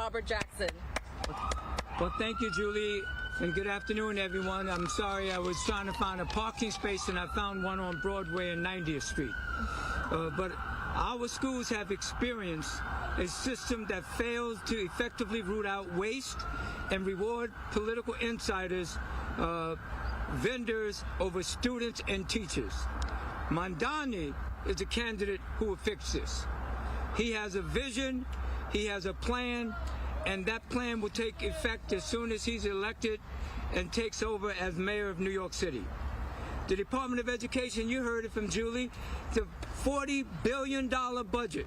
Robert Jackson. Well, thank you, Julie, and good afternoon, everyone. I'm sorry, I was trying to find a parking space, and I found one on Broadway and 90th Street. But our schools have experienced a system that fails to effectively root out waste and reward political insiders, vendors over students and teachers. Mandani is a candidate who will fix this. He has a vision, he has a plan, and that plan will take effect as soon as he's elected and takes over as mayor of New York City. The Department of Education, you heard it from Julie, it's a $40 billion budget.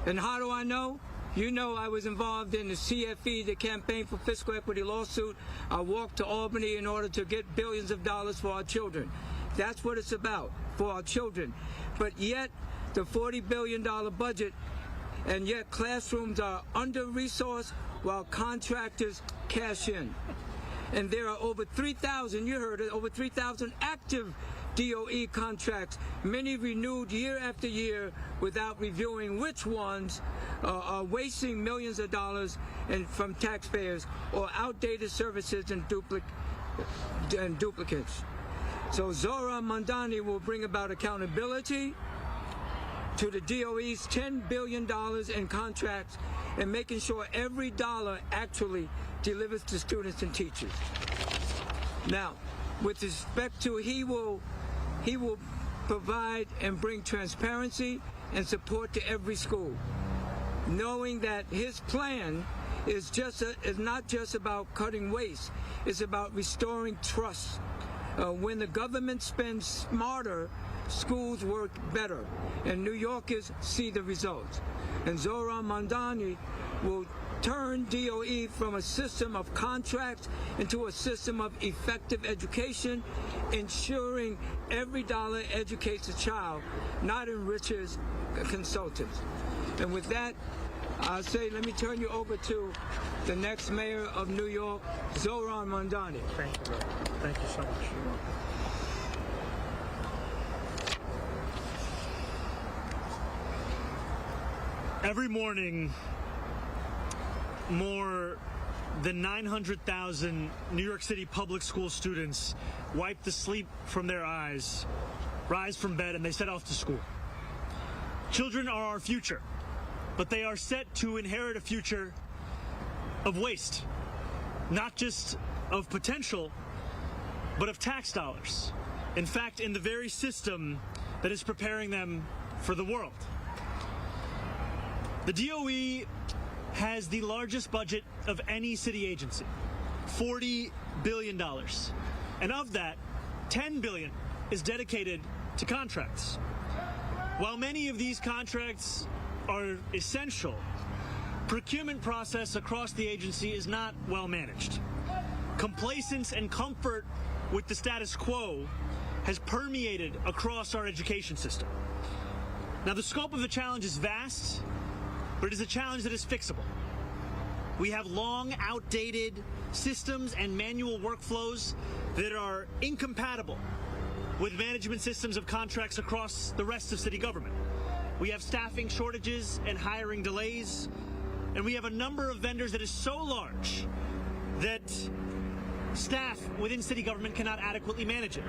And how do I know? You know I was involved in the CFE, the Campaign for Fiscal Equity lawsuit. I walked to Albany in order to get billions of dollars for our children. That's what it's about, for our children. But yet, the $40 billion budget, and yet classrooms are under-resourced while contractors cash in. And there are over 3,000, you heard it, over 3,000 active DOE contracts, many renewed year after year without reviewing which ones are wasting millions of dollars from taxpayers or outdated services and duplicates. So Zohran Mamdani will bring about accountability to the DOE's $10 billion in contracts and making sure every dollar actually delivers to students and teachers. Now, with respect to he will provide and bring transparency and support to every school, knowing that his plan is not just about cutting waste, it's about restoring trust. When the government spends smarter, schools work better, and New Yorkers see the results. And Zohran Mamdani will turn DOE from a system of contracts into a system of effective education, ensuring every dollar educates a child, not enriches consultants. And with that, I'll say, let me turn you over to the next mayor of New York, Zohran Mamdani. Thank you, brother. Thank you so much. Every morning, more than 900,000 New York City public school students wipe the sleep from their eyes, rise from bed, and they set off to school. Children are our future, but they are set to inherit a future of waste, not just of potential, but of tax dollars. In fact, in the very system that is preparing them for the world. The DOE has the largest budget of any city agency, $40 billion. And of that, $10 billion is dedicated to contracts. While many of these contracts are essential, procurement process across the agency is not well managed. Complacence and comfort with the status quo has permeated across our education system. Now, the scope of the challenge is vast, but it is a challenge that is fixable. We have long, outdated systems and manual workflows that are incompatible with management systems of contracts across the rest of city government. We have staffing shortages and hiring delays, and we have a number of vendors that is so large that staff within city government cannot adequately manage it.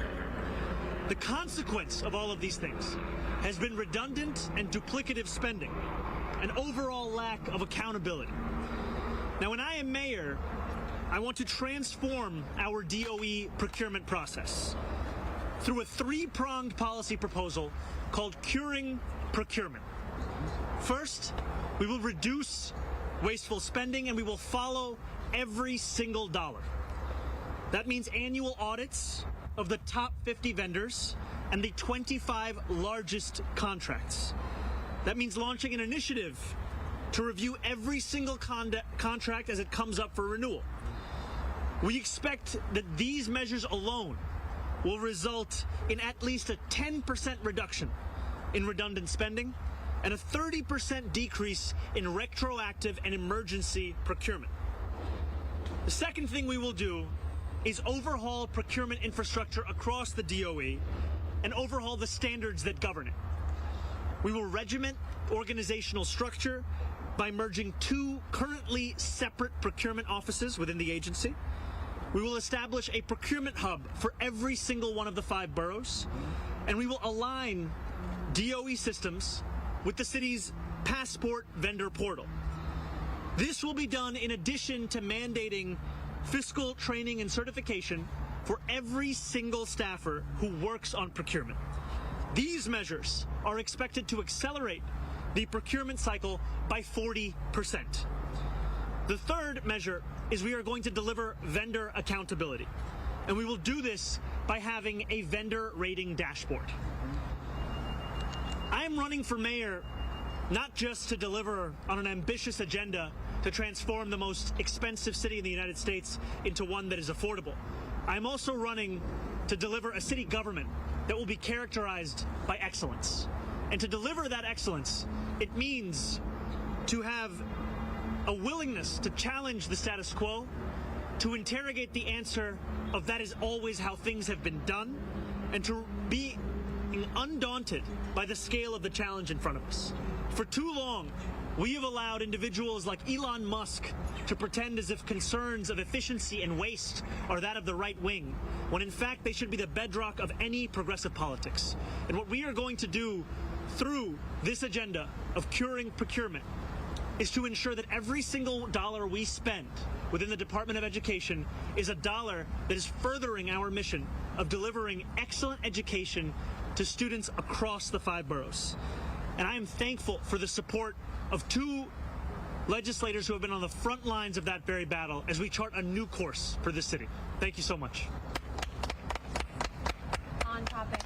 The consequence of all of these things has been redundant and duplicative spending, an overall lack of accountability. Now, when I am mayor, I want to transform our DOE procurement process through a three-pronged policy proposal called Curing Procurement. First, we will reduce wasteful spending and we will follow every single dollar. That means annual audits of the top 50 vendors and the 25 largest contracts. That means launching an initiative to review every single contract as it comes up for renewal. We expect that these measures alone will result in at least a 10% reduction in redundant spending and a 30% decrease in retroactive and emergency procurement. The second thing we will do is overhaul procurement infrastructure across the DOE and overhaul the standards that govern it. We will regiment organizational structure by merging 2 currently separate procurement offices within the agency. We will establish a procurement hub for every single one of the 5 boroughs, and we will align DOE systems with the city's passport vendor portal. This will be done in addition to mandating fiscal training and certification for every single staffer who works on procurement. These measures are expected to accelerate the procurement cycle by 40%. The third measure is we are going to deliver vendor accountability, and we will do this by having a vendor rating dashboard. I am running for mayor not just to deliver on an ambitious agenda to transform the most expensive city in the United States into one that is affordable. I'm also running to deliver a city government that will be characterized by excellence. And to deliver that excellence, it means to have a willingness to challenge the status quo, to interrogate the answer of that is always how things have been done, and to be undaunted by the scale of the challenge in front of us. For too long, we have allowed individuals like Elon Musk to pretend as if concerns of efficiency and waste are that of the right wing, when in fact they should be the bedrock of any progressive politics. And what we are going to do through this agenda of curing procurement is to ensure that every single dollar we spend within the Department of Education is a dollar that is furthering our mission of delivering excellent education to students across the 5 boroughs. And I am thankful for the support of 2 legislators who have been on the front lines of that very battle as we chart a new course for this city. Thank you so much. On topics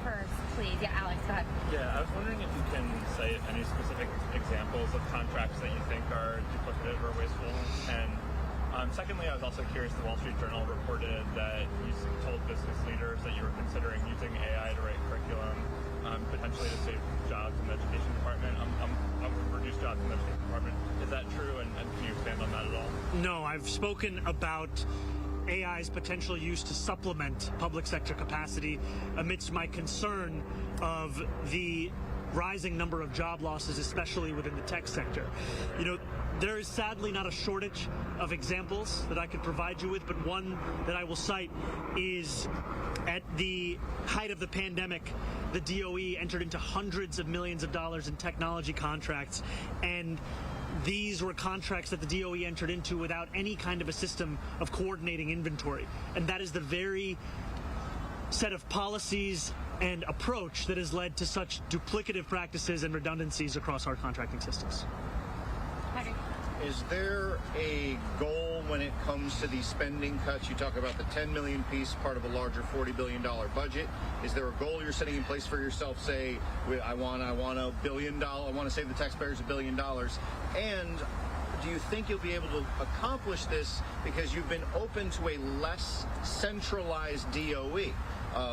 first, please. Yeah, Alex, go ahead. Yeah, I was wondering if you can cite any specific examples of contracts that you think are duplicative or wasteful. And secondly, I was also curious, the Wall Street Journal reported that you told business leaders that you were considering using AI to write curriculum, potentially to save jobs in the education department, reduce jobs in the education department. Is that true, and can you expand on that at all? No, I've spoken about AI's potential use to supplement public sector capacity amidst my concern of the rising number of job losses, especially within the tech sector. You know, there is sadly not a shortage of examples that I could provide you with, but one that I will cite is at the height of the pandemic, the DOE entered into hundreds of millions of dollars in technology contracts, and these were contracts that the DOE entered into without any kind of a system of coordinating inventory. And that is the very set of policies and approach that has led to such duplicative practices and redundancies across our contracting systems. Is there a goal when it comes to these spending cuts? You talk about the 10 million piece, part of a larger $40 billion budget. Is there a goal you're setting in place for yourself? Say, I want $1 billion. I want to save the taxpayers $1 billion. And do you think you'll be able to accomplish this because you've been open to a less centralized DOE?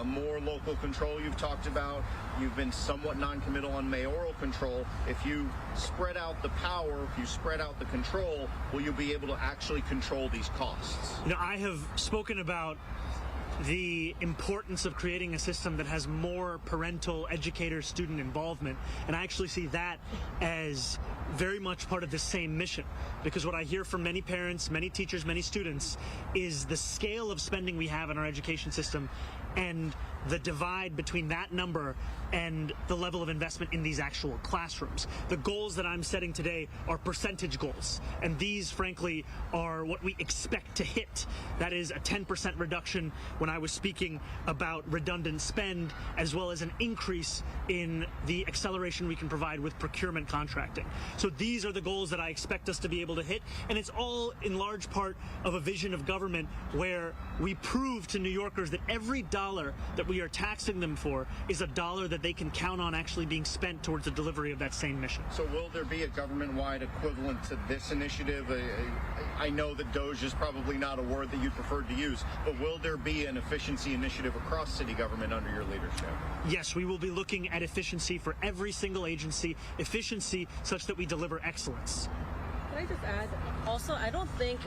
More local control you've talked about. You've been somewhat non-committal on mayoral control. If you spread out the power, if you spread out the control, will you be able to actually control these costs? You know, I have spoken about the importance of creating a system that has more parental, educator, student involvement, and I actually see that as very much part of the same mission, because what I hear from many parents, many teachers, many students is the scale of spending we have in our education system and the divide between that number and the level of investment in these actual classrooms. The goals that I'm setting today are percentage goals, and these, frankly, are what we expect to hit. That is a 10% reduction when I was speaking about redundant spend, as well as an increase in the acceleration we can provide with procurement contracting. So these are the goals that I expect us to be able to hit, and it's all in large part of a vision of government where we prove to New Yorkers that every dollar that we are taxing them for is a dollar that they can count on actually being spent towards the delivery of that same mission. So will there be a government-wide equivalent to this initiative? I know that DOGE is probably not a word that you'd prefer to use, but will there be an efficiency initiative across city government under your leadership? Yes, we will be looking at efficiency for every single agency, efficiency such that we deliver excellence. Can I just add, also, I don't think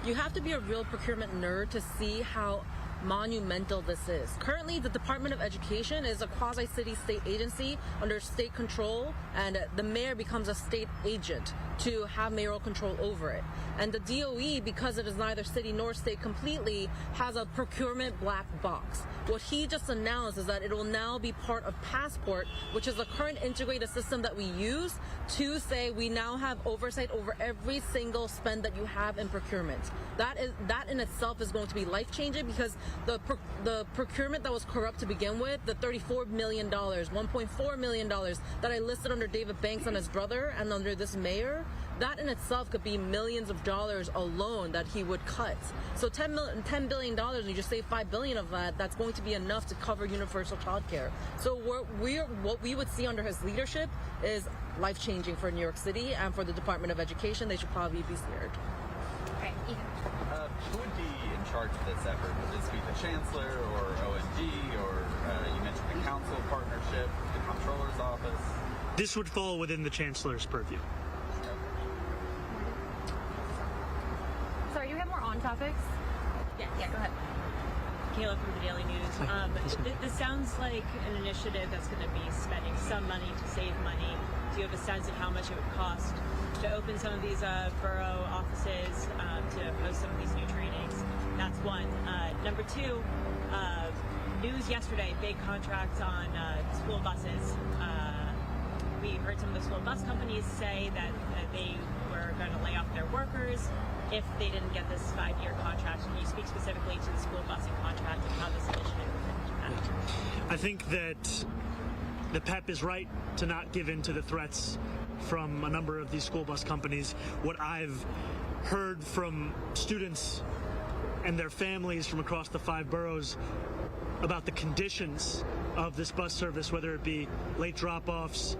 you have to be a real procurement nerd to see how monumental this is. Currently, the Department of Education is a quasi-city state agency under state control, and the mayor becomes a state agent. to have mayoral control over it. And the DOE, because it is neither city nor state completely, has a procurement black box. What he just announced is that it will now be part of Passport, which is the current integrated system that we use to say we now have oversight over every single spend that you have in procurement. That in itself is going to be life-changing, because the procurement that was corrupt to begin with, the $34 million, $1.4 million that I listed under David Banks and his brother and under this mayor, that in itself could be millions of dollars alone that he would cut. So $10 billion, and you just save $5 billion of that, that's going to be enough to cover universal child care. So what we would see under his leadership is life-changing for New York City and for the Department of Education. They should probably be scared. Okay, Ethan. Who would be in charge of this effort? Would this be the Chancellor or OMG, or you mentioned the Council partnership, the Comptroller's Office? This would fall within the Chancellor's purview. Sorry, do we have more on topics? Yeah, go ahead. Kayla from the Daily News. This sounds like an initiative that's going to be spending some money to save money. Do you have a sense of how much it would cost to open some of these borough offices, to host some of these new trainings? That's one. Number two, news yesterday, big contracts on school buses. We heard some of the school bus companies say that they were going to lay off their workers if they didn't get this 5-year contract. Can you speak specifically to the school busing contract and how this initiative would impact? I think that the PEP is right to not give in to the threats from a number of these school bus companies. What I've heard from students and their families from across the 5 boroughs about the conditions of this bus service, whether it be late drop-offs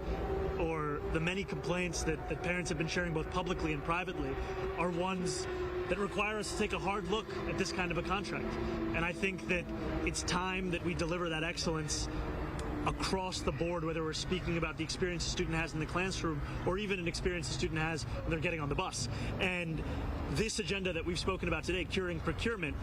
or the many complaints that parents have been sharing both publicly and privately, are ones that require us to take a hard look at this kind of a contract. And I think that it's time that we deliver that excellence across the board, whether we're speaking about the experience a student has in the classroom or even an experience a student has when they're getting on the bus. And this agenda that we've spoken about today, curing procurement,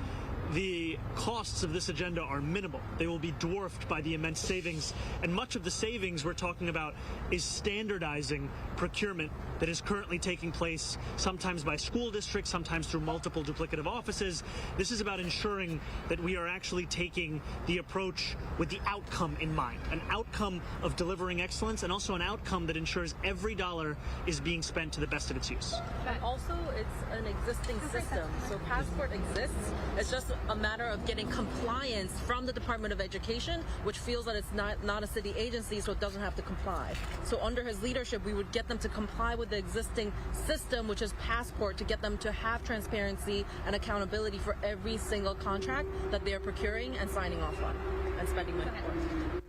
the costs of this agenda are minimal. They will be dwarfed by the immense savings, and much of the savings we're talking about is standardizing procurement that is currently taking place sometimes by school districts, sometimes through multiple duplicative offices. This is about ensuring that we are actually taking the approach with the outcome in mind, an outcome of delivering excellence, and also an outcome that ensures every dollar is being spent to the best of its use. But also, it's an existing system. So Passport exists. It's just a matter of getting compliance from the Department of Education, which feels that it's not a city agency, so it doesn't have to comply. So under his leadership, we would get them to comply with the existing system, which is Passport, to get them to have transparency and accountability for every single contract that they are procuring and signing off on and spending money for.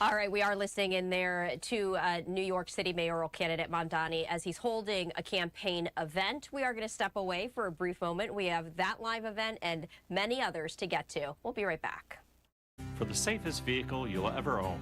All right, we are listening in there to New York City mayoral candidate Mamdani as he's holding a campaign event. We are going to step away for a brief moment. We have that live event and many others to get to. We'll be right back. For the safest vehicle you'll ever own,